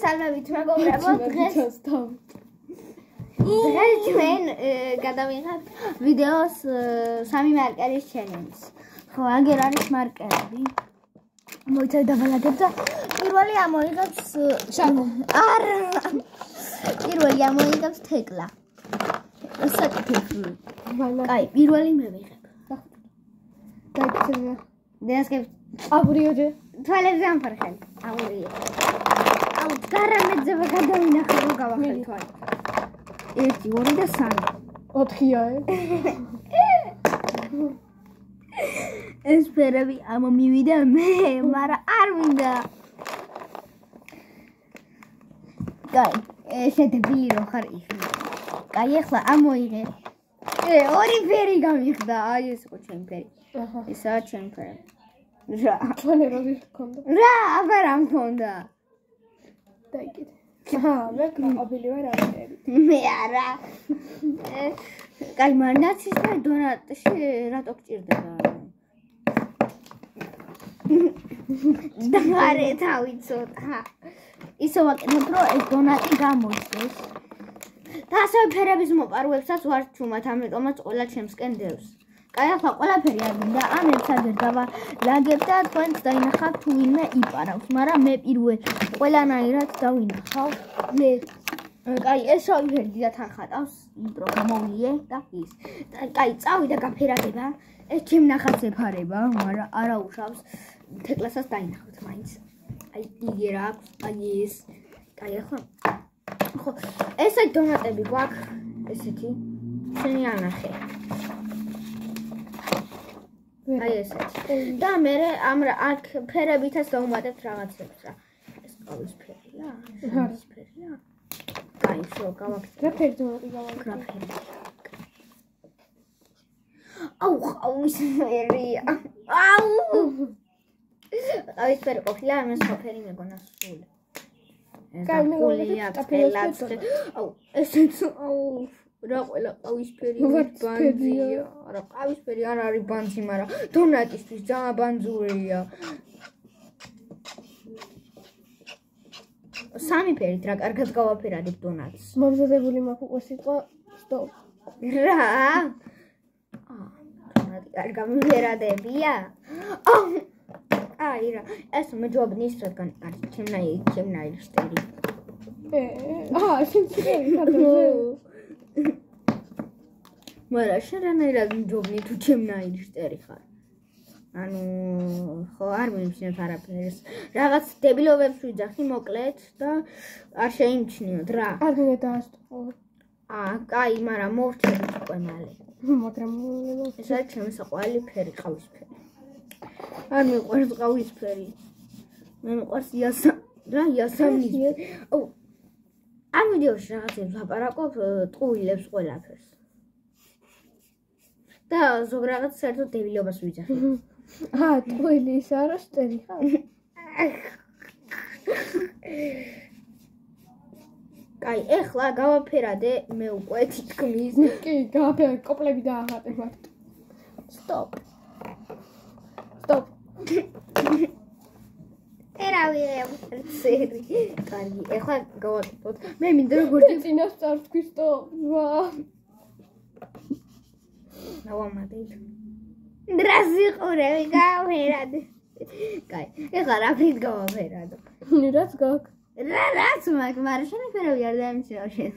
Salvavit მეგობრებო, დღეს ჩვენ გადავიღებთ ვიდეოს 3 მარკერის ჩელენჯს. ხო, აგერ არის მარკერები. მოიცადე დავალაგებ და პირველი ამოიღებს არა. პირველი ამოიღებს თეკლა. საკითხი. აი, პირველი მე ვიღებ. დაიწყე. დიასკებ. აბრიოჯე. თვალებზე ამფარხენ. აურიო. აუ, გარამეძე გადავინახე რომ გავახელ თვალი. 1, 2 და 3. 4-ია. ეს ფერები ამომივიდა მე, მაგრამ არ მინდა. კაი, შედები რო ხარ იხრი. კაი, ახლა ამოიღე. 2 ფერი გამიხდა, აი ეს იყო ჩემი ფერი. აჰა. ესაა ჩემი ფერი. რა, თქვენ როდი გქონდა? რა, აბა რა მქონდა? დაიგეთ. აჰა, მე ყოფილი ვარ ამერები. მე არა. კაი, მარნაცის და დონატში რატო გჭირდება? დაღარე თავი ცოტა. ისო ვაკეთებ, რომ ეს დონატი გამოიწეს. და ასევე ფერების მოპარვებსაც ვარ ჩუმად, ამიტომაც ყველა ჩემსკენ დევს. კაი, ახლა ყველაფერი არ მინდა, ამ ერთად დავალაგებ და თქვენც დაინახავთ თუ ვინმე იპარავს, მაგრამ მე პირველ ყველანაირად დავინახავ. მე კაი, ეს შავი ფერი დიდად არ ხატავს, იმპრო გამოვლიე და ის. კაი, წავი და გაფერადება. ეს ჩემ ნახატს ეფარება, მაგრამ არა უშავს. თეკლასაც დაინახავთ მაინც. აი, იგი რა აქვს, აი ეს. კაი, ახლა ხო, ესე დონატები გვაქვს, ესეთი. შენი ანახე. აი ესეთი. და მე ამ აქ ფერებითაც დავუმატებთ რაღაცებს რა. ეს ყავისფერია, ყავისფერია. კაი, შო, გავაკეთე. რა ფერი დონატი გავაკეთე? აუ, ყავისფერია. აუ! ყავისფერი ყოფილა, ამას ყოფილი მეგონა სულ. კაი, მე გავაკეთე. აუ, ესეც აუ. რა ყველა ყავისფერი ბანძია. არა, ყავისფერი არ არის ბანძი, მაგრამ დონატისთვის ძალიან ბანძურია. 3 ფერით რა კარგად გავაფერადებ დონატს. მომზადებული მაქვს უკვე სიტყვა stop. რა? დონატი კარგ გამიფერადებია? აი რა, ეს მეჯობნის რადგან არის ჩემნაირი სტერი. შენ ციგარი ხარდაზე. მაგრამ შენ რანაირად მჯობნი თუ ჩემნაირი სტერი ხარ? ანუ ხო არ მიმჩნევთ არაფერს. რაღაც დებილობებს ვიძახი მოკლედ და არ შეიმჩნიოთ რა. არ მინდა დაასტყო. კაი, მაგრამ მოვჩერდით უკვე მალე. მაგრამ ეს არის ჩემი საყვარელი ფერი, ყავისფერი. არ მიყვარს ყავისფერი. მე მიყვარს იასამნი. აუ, ამ ვიდეოში რაღაცებს ვაპარაკობ, ტყუილებს ყველაფერს. და ზოგ რაღაც საერთოდ დებილობას ვიძახი. ტყუილი ის არა სტერი ხარ? კაი, ეხლა გავაფერადე მე უკვე თითქმის. კი, გავაფერე, კოპლები დაახატე მარტო. Stop. ერავი ცერი. კარგი, ეხლა გავაკეთოთ. მე მინდა როგორც წინასწარ თქვი stop. ვა. დავამატეთ. დრასიყურები გავაფერადე. კაი, ეხლა რა ფრით გავაფერადო? რაც გაქვს. რაც მაქვს, მაგრამ შენ ფერები არ დამიჩნევა შენ.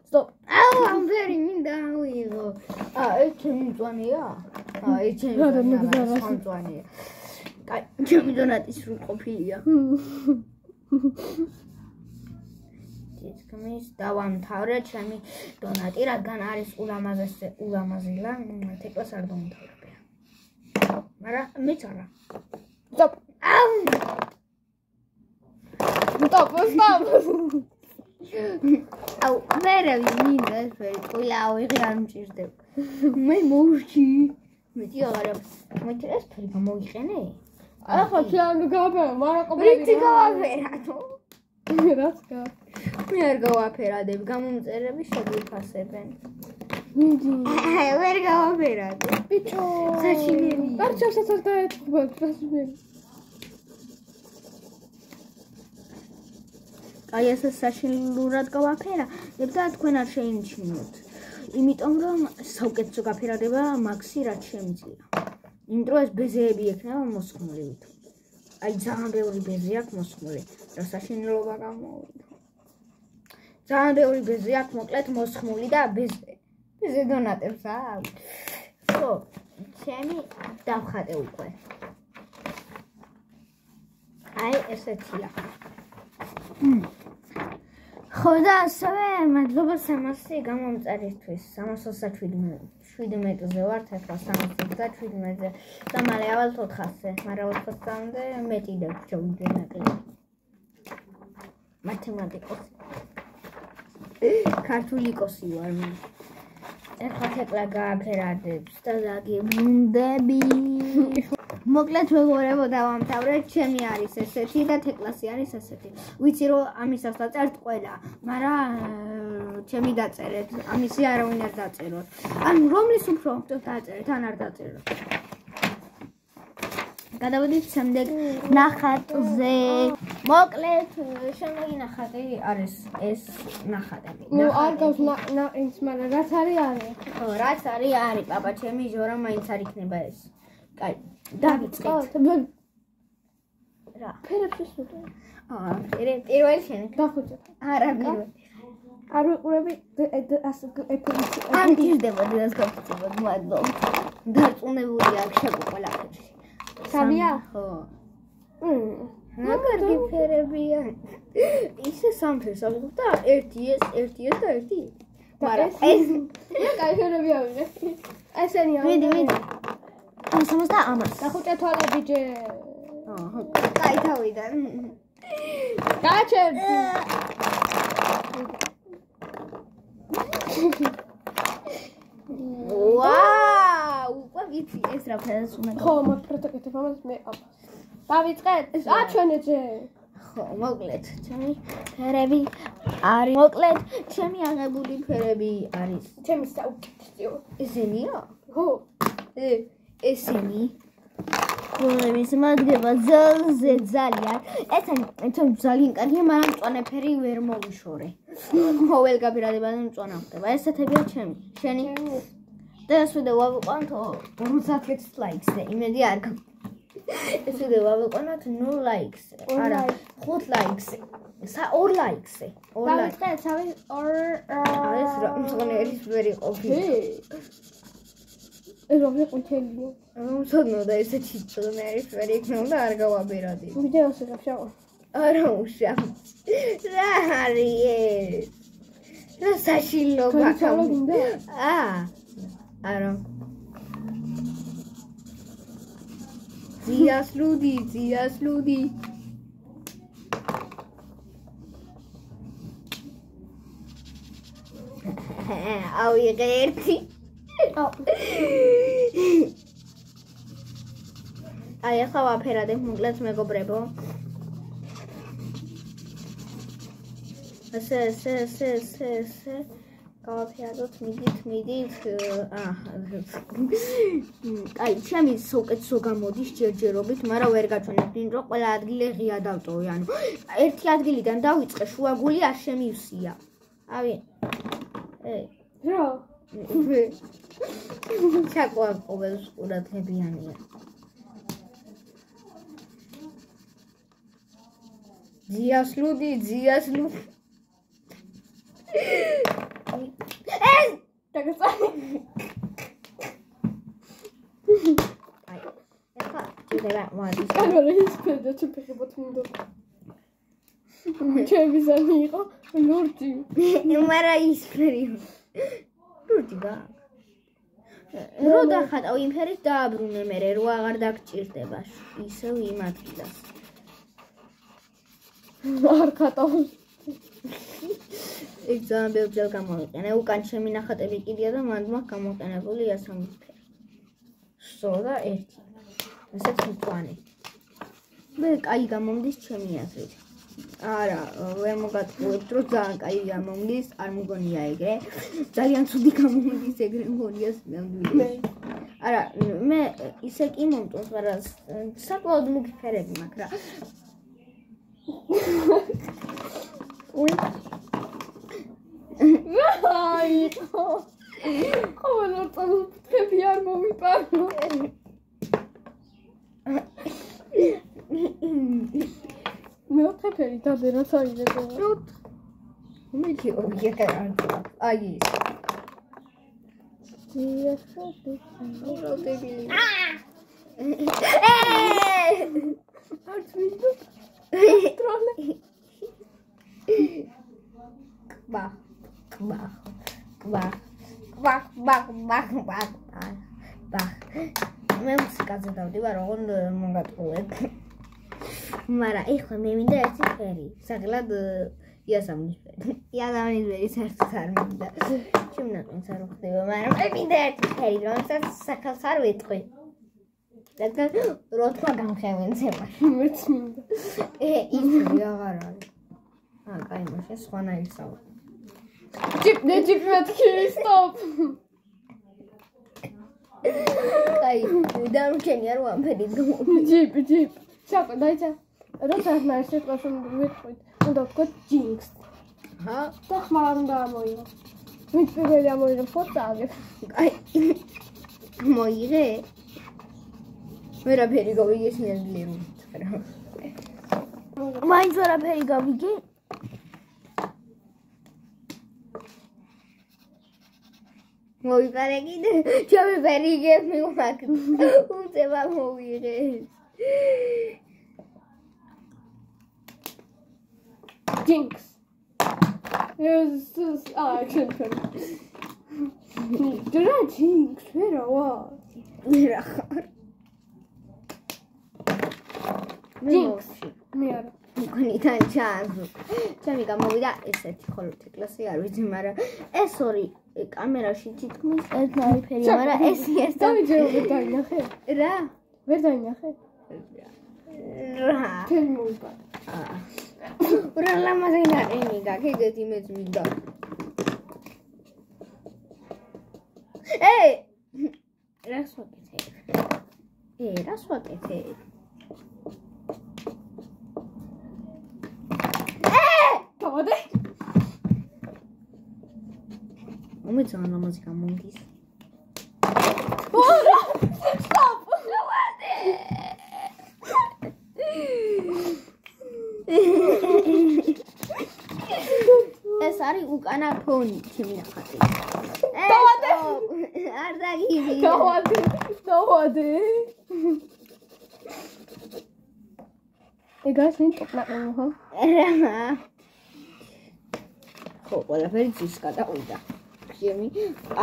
Stop. აუ, ამ ფერი მინდა ავიღო. ეს ჩემი მწვანეა? ეს ჩემი მწვანეა. კაი, ჩემი დონატი სრულ ყოფილია. თითქმის დავამთავრე ჩემი დონატი, რადგან არის ულამაზელა, თეკლას არ დავამთავრებია. მაგრამ მეც არა. Stop. აუ! Stop. აუ, მერევი მინდა ეს ფერი, ყველა ავიღე არ მჭირდება. მე მოვში. მეტი აღარა. მოიცა ეს ფერი გამოვიყენე? ახლა ჩვენ გავაფერე, მაგრამ კოპლები რითი გავაფერადო? რაც გაქვს. მე არ გავაფერადებ, გამომწერები შეგვიფასებენ. მიდი. ვერ გავაფერადე. ბიჭო. საშინელი. არჩევსაც არ დაეთქვათ, საშინელი. აი ესე საშინლურად გავაფერა და თქვენ არ შეიმჩნიოთ იმიტომ რომ საუკეთესო გაფერადება მაქსი რაც შემიძლია იმ დროს ბეზეები ექნება მოსხმული აი ძალიან ბევრი ბეზე აქვს მოსხმული რა საშინლობა გამოვიდა ძალიან ბევრი ბეზე აქვს მოკლედ მოსხმული და ბეზე დონატებს აქვს ხო ჩემი დავხატე უკვე აი ესეთია ხო და ასევე მადლობა 300 გამომწერისთვის 317-ზე ვართ ახლა 317-ზე და მალე ავალ 400-ზე მაგრამ 400-მდე მეტი დავჩოვიდე ნაკლები მათემატიკოსი ქართულიკოსი ვარ მე ახლა თეკლა გააფერადებს და დაგიბრუნდები მოკლედ მეგობრებო დავამთავრეთ ჩემი არის ესეთი და თეკლასი არის ესეთი ვიცი რომ ამისას დაწერთ ყველა მაგრამ ჩემი დაწერეთ ამისი არავინ არ დაწეროთ ან რომლის უფრო დაწერეთ ან არ დაწეროთ გადავიდეთ შემდეგ ნახატზე მოკლედ შემდეგი ნახატი არის ეს ნახატები ნუ არ გავს ნაყინს მაგრამ რაც არის არის ხო რაც არის არის პაპა ჩემი ჟორა მაინც არ იქნება ეს კაი დავიწყეთ რა ფერებს ისუდა პირველი შენ დახუჭე არა პირველი არ ვიყურები ასე არ გირდება დღეს გავწევად მადლობა დარწმუნებული აქ შეგო ყველაფერში სამია ხო მაგარი ფერებია ისე სამფერს ავიღებ და ერთი ეს და ერთი მაგრამ ეს კაი ფერები ავიღე ესენია ვიდი ამას და ამას დახუჭე თვალები ჯე აჰა კაი თავიდან გაჩერ ვაუ უკვე ვიცი ეს რა ფერს უნდა ხო მაგ პროტოკოლს ამას მე დავიწყეთ აჩვენე ჯე ხო მოკლედ ჩემი ფერები არის მოკლედ ჩემი აღებული ფერები არის ჩემი საუკეთესო ესენია ხო ესენი რომლებიც მადგება ძალზე ძალიან ესენი თუმ ძალიან კარგია მაგრამ მწვანე ფერი ვერ მოვიშორე ყოველ გაფერადება მწვანა ხდება ესეთებია ჩემი შენი და ეს ვიდეო ვავიყვანთ 50 ლაიქსზე იმედი არ ეს ვიდეო ვავიყვანთ 0 ლაიქსზე არა 5 ლაიქსზე 2 ლაიქსზე 2 ლაიქსზე თავი 2 ეს რა მწვანერის ვერი ყოფილი ეს რომ ყუთელია მომცოდნო და ესეთი წონერი ფერი იქნება და არ გავაბერადი ვიდეოს შევშავ არა უშავ რა არის რა საშინლობა არა ძიასლუდი ავიღე ერთი აი ახლა ვაფერადებ მოკლედ მეგობრებო ესე გავაფერადოთ მიდით აი ჩემი საუკეთესო გამოდის ჯერჯერობით მაგრამ ვერ გაჩვენებთ რომ ყველა ადგილი ღია დავტოვე ანუ ერთი ადგილიდან დავიწყე შუაგული არ შემივსია ავი რა ჩაკვა ყოველს ყურადღებიანია ძიასლუდი ეს დაგწანი აი ეხა შეიძლება მოდის აგორ ის ფერდა ჩფეხებოთ მინდო ჩემი ზანი იყო ლურჯი მარა ის ფერი ლურჯი გა რო დახატავ იმ ფერით დააბრუნე მე რო აღარ დაგჭირდება ისევ იმ ადგილას არ ხატავს იქ ძალიან ბევრჯერ გამოვიყენე უკან ჩემი ნახატები კიდია და მანდ მაქვს გამოყენებული ასამი ფერი სწორ და ერთი ესეც მწვანე მე კაი გამომდის ჩემი აზრით არა ვერ მოგატყუებთ რომ ძალიან კაი გამომდის არ მგონია ეგრე ძალიან ცუდი გამომდის ეგრე მგონია ნამდვილი არა მე ისე კი მომწონს მაგრამ საკმაოდ მუქი ფერები მაქვს რა უი. აი. ყოველ წუთი არ მომიპარო. მეოთხე ფერი დადე რა საიდეო. უმეჩი ოღონდ აი არც მინდა. ტროლე. მე მუსიკაზე დავდივარ, ოღონდ მოგატყუებ. მაგრამ ეხლა მე მინდა ერთი ფერი. საგლად იასამნის ფერი. იასამნის ფერი საერთოდ არ მინდა. შემნაყენს არ ხდება, მაგრამ მე მინდა ერთი ფერი, რომელსაც სახელს არ ვიტყვი. რადგან რო თქვა გამხევენცემა. მეც მინდა. ის აღარ არის. კაი, მაშინ სხვანაირი საუბარი. ჯიპ მეთქი, სტოპ. კაი, დამჩენი არ ვამფერი გმო. ჯიპ. ჩაკო, დაიცა. როცა ახლა სიტყვას ვიტყვით, უნდა ვთქვათ ჯინქს. ჰა? და ხმარ უნდა ამოიღო. ვით პირველი ამოიღო ფოტოაგებ. კაი. მოიღე? ვერაფერი გავიგე სინამდვილე რომ ვთქვა. მაინც ვერაფერი გავიგე? მოიპარე კიდე, ჩემი ფერი იგებს მივაკ. უწევა მოვიღე. ჯინქს. ეს აჩენ ფერი. დრა ჯინქს, ვერა ვა. ვერა ხარ. ჯინქს. მე არა. მგონიდან ჩანს. ჩემი გამოვიდა ესეთი ხოლმე კლასი არ ვიცი, მაგრამ ეს ორი კამერაში თითქმის ერთნაირი ფერია, მაგრამ ეს დავიჯერო ვერ დაინახე. რა? ვერ დაინახე? რა? თემი მოვიდა. რა ლამაზინა ენიგა, კიდეთ იმეც მინდა. რას ვაკეთებ? რას ვაკეთებ? დავადე. უმეცან ლამაზი გამომდის. ურა! სტოპ! დავადე! ეს არის უკანა ფონი, ჩემი ნახატი. დავადე! არ დაგიდი. დავადე. ეგას მინ ტოპნაყენო, ხო? რა? ხო, ყველაფერი ძის გადავიდა. ჩემი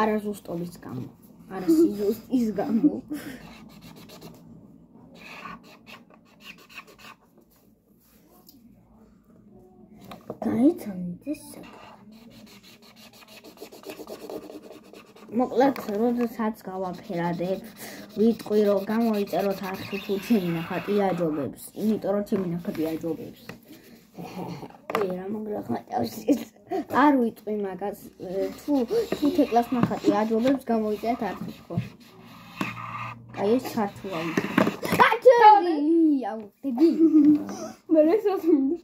არაზუსტობის გამო. არასიზუსტის გამო. გაიცანით ეს მოკლედ, როდესაც გავაფერადებ, ვიტყვი რომ გამოიწეროთ არხი თუ ჩემი ნახატი აჯობებს, იმიტომ რომ ჩემი ნახატი აჯობებს. რა მოგრახატავს არ ვიტყვი მაგას, თუ თეკლას ნახატი აჯობებს, გამოიწერეთ არხი ხო. აი ეს ჩართულა ვიცი. აუ, დები. მე რესაც მინდა.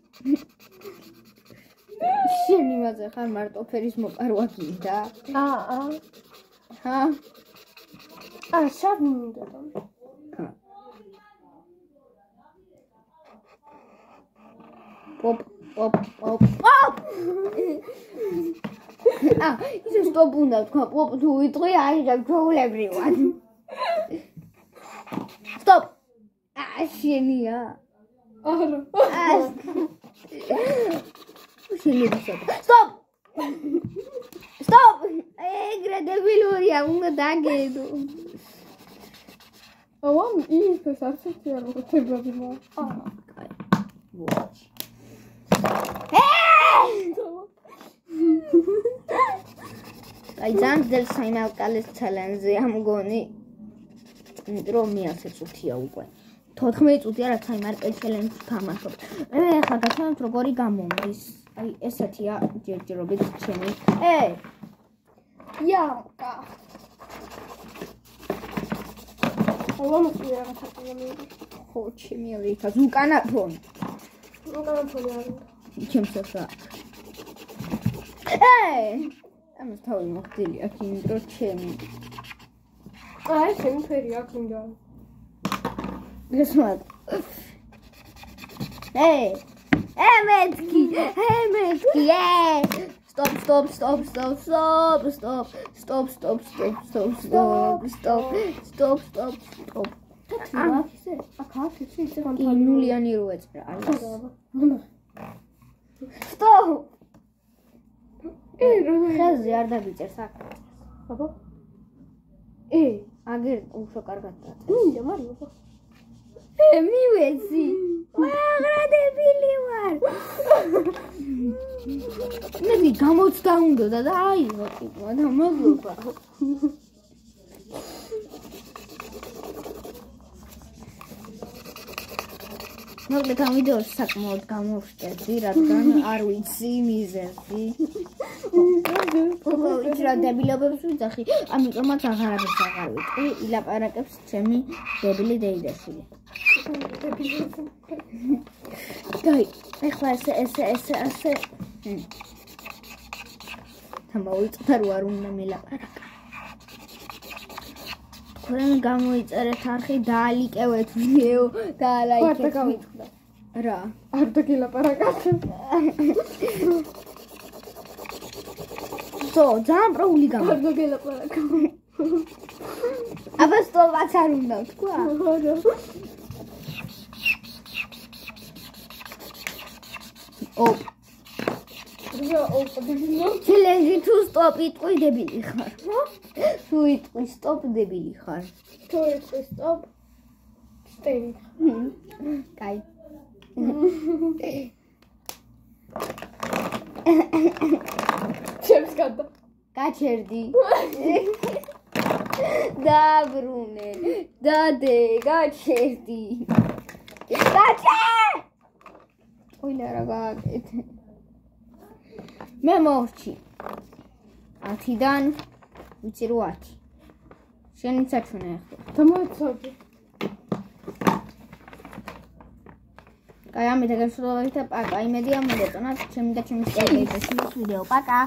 შენ იმაზე ხარ მარტო ფერის მოპარვა გინდა? ჰა? შავი მინდა. პოპ. ისე სტოპ უნდა თქვა, პოპ თუ ვიტყვი, აიღებ ჩვეულებრივად. სტოპ. შენია. არა. Stop! ეგრე დებილურია, უნდა დაგედო. ავამ ის არცერთი არ მოხდება. კაი. ვოჩ. აი ძალიან ძელ საინალკალეს ჩალენჯია მგონი. რომ მე 10 წუთია უკვე. 14 წუთია რაც საინალკალეს ჩალენჯს თამაშობ. მე ახლა გასვამთ როგორი გამომდის. აი ესეთია ჯერჯერობით ჩემი. იაკა. Vamos a ir a casa de mi. Joder, mi ahorita. Un canapón. Un canapón. ¿Quién se sabe? ამას თავი მოხდილი აქ იმ დროს ჩემი. აი, ჩემი ფერი აქ უნდა. გესმათ. მეთქი. Stop. ნულიანი რო ეწერა. Stop. ხეზე არ დაგიწერს აქ. აბა. აგერ უფრო კარგად დაწერ. მინდა მარიო. მივეცი. აღარა დებილი ვარ. მე გამოცდა უნდა და აიღო ტიპა და მოგლობა. მოკლედ ამ ვიდეოს საკმაოდ გამოვშტერდი, რადგან არ ვიცი მიზეზი. ვიცი რა დებილებებს ვიძახი, ამიტომაც აღარაფერს აღარ ვიტყვი, ილაპარაკებს ჩემი დებილი დეიდაშვილი. დაი, ეხლა ესე. თამოვიწყდა რო არ უნდა მილაპარაკა. თქვენ გამოიწერეთ არხი, დაალიკევეთ ვიდეო და ლაიქეთ. რა? არ დაგილაპარაკოთ. ძალიან პროული გამა. არ დაგილაპარაკო. აბა სტოპაც არ უნდა თქვა. ჩელენჯი თუ სტოპი ტყვი დებილი ხარ. თუ იტყვი სტოპ დებილი ხარ. თუ იტყვი სტოპ სტეი. კაი. ჩემს გადა. გაჩერდი. დაბრუნე. დადე, გაჩერდი. გაჩერ! ოილა რა გააკეთე. მე მოვჭი 10-დან ვიცი რო 10 შენი საჩვენე ახლა დამოწოდი კაი ამით გასულობთ და პაკა იმედია მოგეწონათ ჩემი და ჩემი სტეილის ვიდეო პაკა